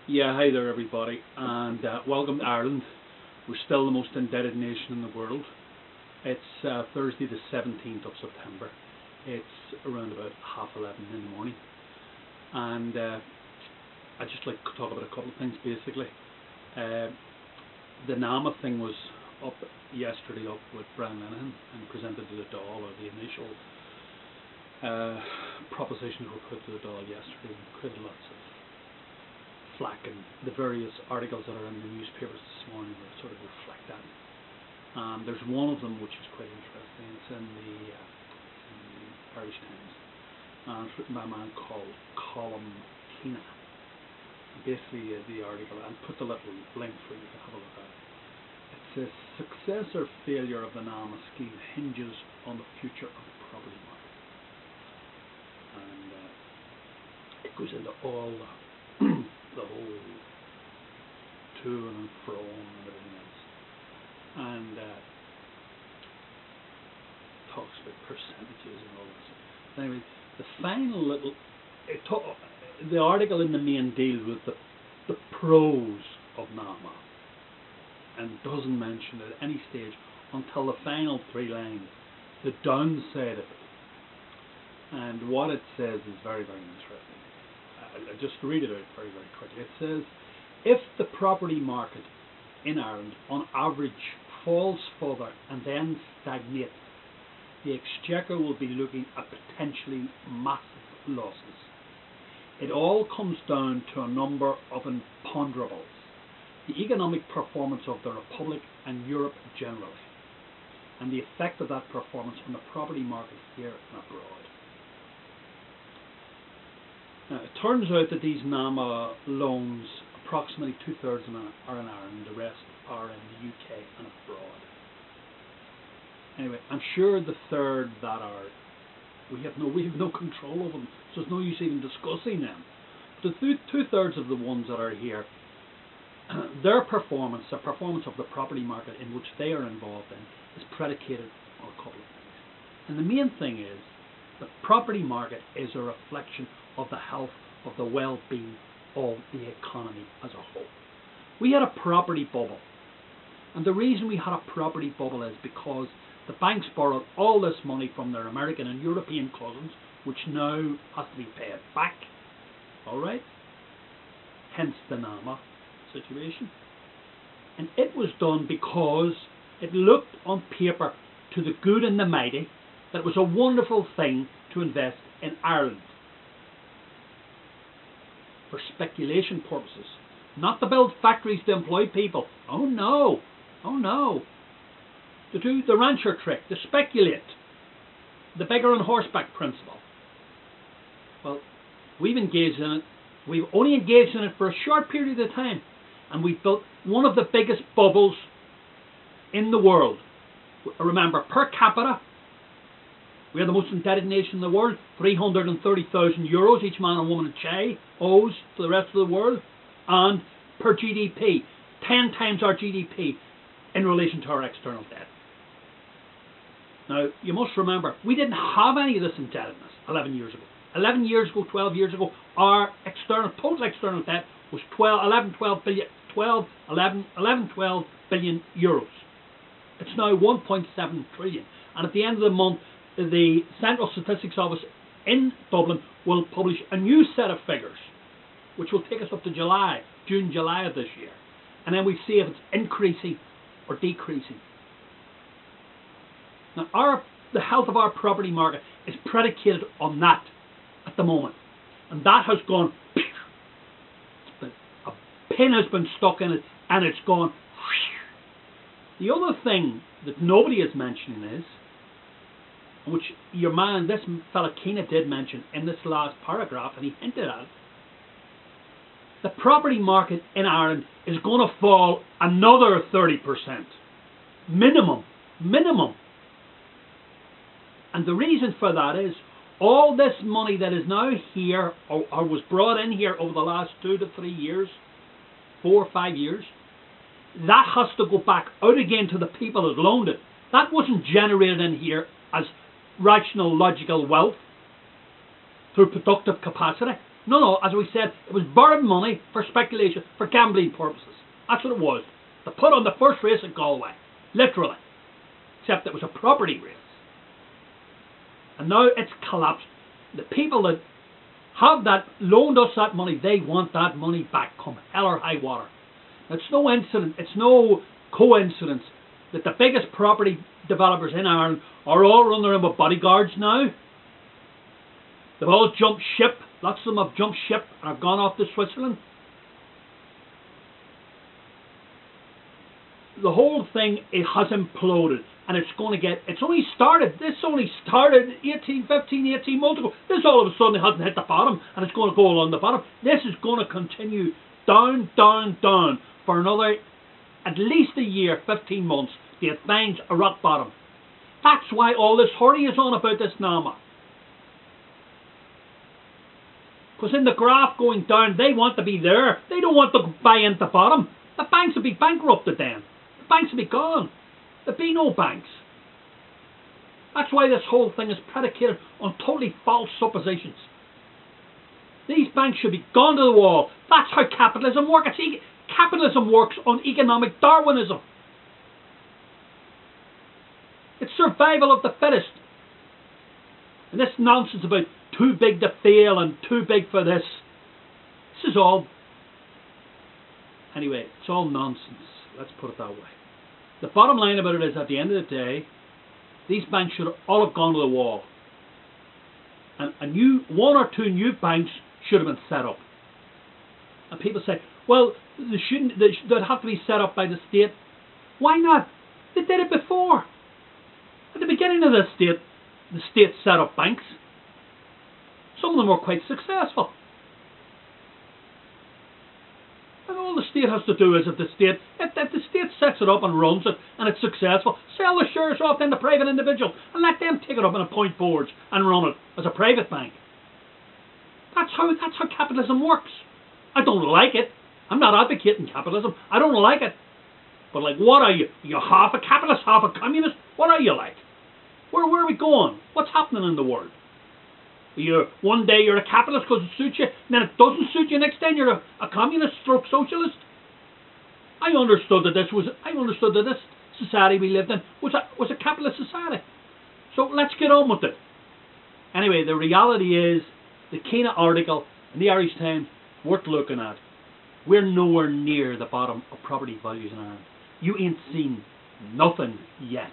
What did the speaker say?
Yeah, hi there everybody, and welcome to Ireland. We're still the most indebted nation in the world. It's Thursday the 17th of September. It's around about 11:30 in the morning, and I'd just like to talk about a couple of things basically. The NAMA thing was up yesterday up with Brian Lenihan and presented to the Dáil, or the initial propositions were put to the Dáil yesterday, and created lots of flack, and the various articles that are in the newspapers this morning will sort of reflect that. There's one of them which is quite interesting. It's in the Irish Times, and it's written by a man called Colm Tina. Basically, the article, and put the little link for you to have a look at. It says, "Success or failure of the NAMA scheme hinges on the future of the property market." And it goes into all the whole to and fro and everything else, and talks about percentages and all this. Anyway, the final little the article in the main deals with the pros of NAMA, and doesn't mention at any stage until the final three lines the downside of it. And what it says is very, very interesting. I'll just read it out very, very quickly. It says, if the property market in Ireland on average falls further and then stagnates, the Exchequer will be looking at potentially massive losses. It all comes down to a number of imponderables: the economic performance of the Republic and Europe generally, and the effect of that performance on the property market here and abroad. Now, it turns out that these NAMA loans, approximately 2/3 are in Ireland, the rest are in the UK and abroad. Anyway, I'm sure the third that are, we have no control over them, so it's no use even discussing them. The 2/3 of the ones that are here, their performance, the performance of the property market in which they are involved in, is predicated on a couple of things. And the main thing is, the property market is a reflection of the health of the well-being of the economy as a whole. We had a property bubble, and the reason we had a property bubble is because the banks borrowed all this money from their American and European cousins, which now has to be paid back. Alright? Hence the NAMA situation. And it was done because it looked on paper to the good and the mighty that it was a wonderful thing to invest in Ireland. For speculation purposes, not to build factories to employ people. Oh no, oh no. To do the rancher trick, to speculate, the beggar on horseback principle. Well, we've engaged in it. We've only engaged in it for a short period of time, and we've built one of the biggest bubbles in the world. Remember, per capita, we are the most indebted nation in the world. 330,000 euros each man and woman and child owes to the rest of the world. And per GDP, 10 times our GDP in relation to our external debt. Now, you must remember, we didn't have any of this indebtedness 11 years ago. 11 years ago, 12 years ago, our total external debt was 11, 12 billion euros. It's now 1.7 trillion. And at the end of the month, the Central Statistics Office in Dublin will publish a new set of figures, which will take us up to June, July of this year. And then we see if it's increasing or decreasing. Now, the health of our property market is predicated on that at the moment. And that has gone, a pin has been stuck in it, and it's gone. The other thing that nobody is mentioning is, which this fella Keena did mention in this last paragraph, and he hinted at it, the property market in Ireland is going to fall another 30%. Minimum. And the reason for that is, all this money that is now here, or was brought in here over the last 2 to 3 years, 4 or 5 years, that has to go back out again to the people that loaned it. That wasn't generated in here as rational, logical wealth through productive capacity. No, as we said, it was borrowed money for speculation, for gambling purposes. That's what it was. To put on the first race at Galway. Literally. Except it was a property race. And now it's collapsed. The people that have that, loaned us that money, they want that money back come hell or high water. It's no incident, it's no coincidence that the biggest property developers in Ireland are all running around with bodyguards now. They've all jumped ship. Lots of them have jumped ship and have gone off to Switzerland. The whole thing, it has imploded, and it's going to get, it's only started, this only started 18 months ago. This all of a sudden hasn't hit the bottom, and it's going to go along the bottom. This is going to continue down for another, at least a year, 15 months, to get things a rock bottom. That's why all this hurry is on about this NAMA. Because in the graph going down, they want to be there. They don't want to buy into the bottom. The banks will be bankrupted then. The banks will be gone. There'll be no banks. That's why this whole thing is predicated on totally false suppositions. These banks should be gone to the wall. That's how capitalism works. Capitalism works on economic Darwinism. It's survival of the fittest. And this nonsense about too big to fail and too big for this. This is all... Anyway, it's all nonsense. Let's put it that way. The bottom line about it is, at the end of the day, these banks should all have gone to the wall. And one or two new banks should have been set up. And people say, well, they'd have to be set up by the state. Why not? They did it before. At the beginning of the state set up banks. Some of them were quite successful. And all the state has to do is, if the state sets it up and runs it and it's successful, sell the shares off then to private individuals and let them take it up and appoint boards and run it as a private bank. That's how capitalism works. I don't like it. I'm not advocating capitalism. I don't like it. But like, what are you? Are you half a capitalist, half a communist? What are you like? Where are we going? What's happening in the world? One day you're a capitalist because it suits you, and then it doesn't suit you. Next day you're a communist stroke socialist. I understood that this society we lived in was a capitalist society. So let's get on with it. Anyway, the reality is, the Keena article in the Irish Times, worth looking at. We're nowhere near the bottom of property values in Ireland. You ain't seen nothing yet.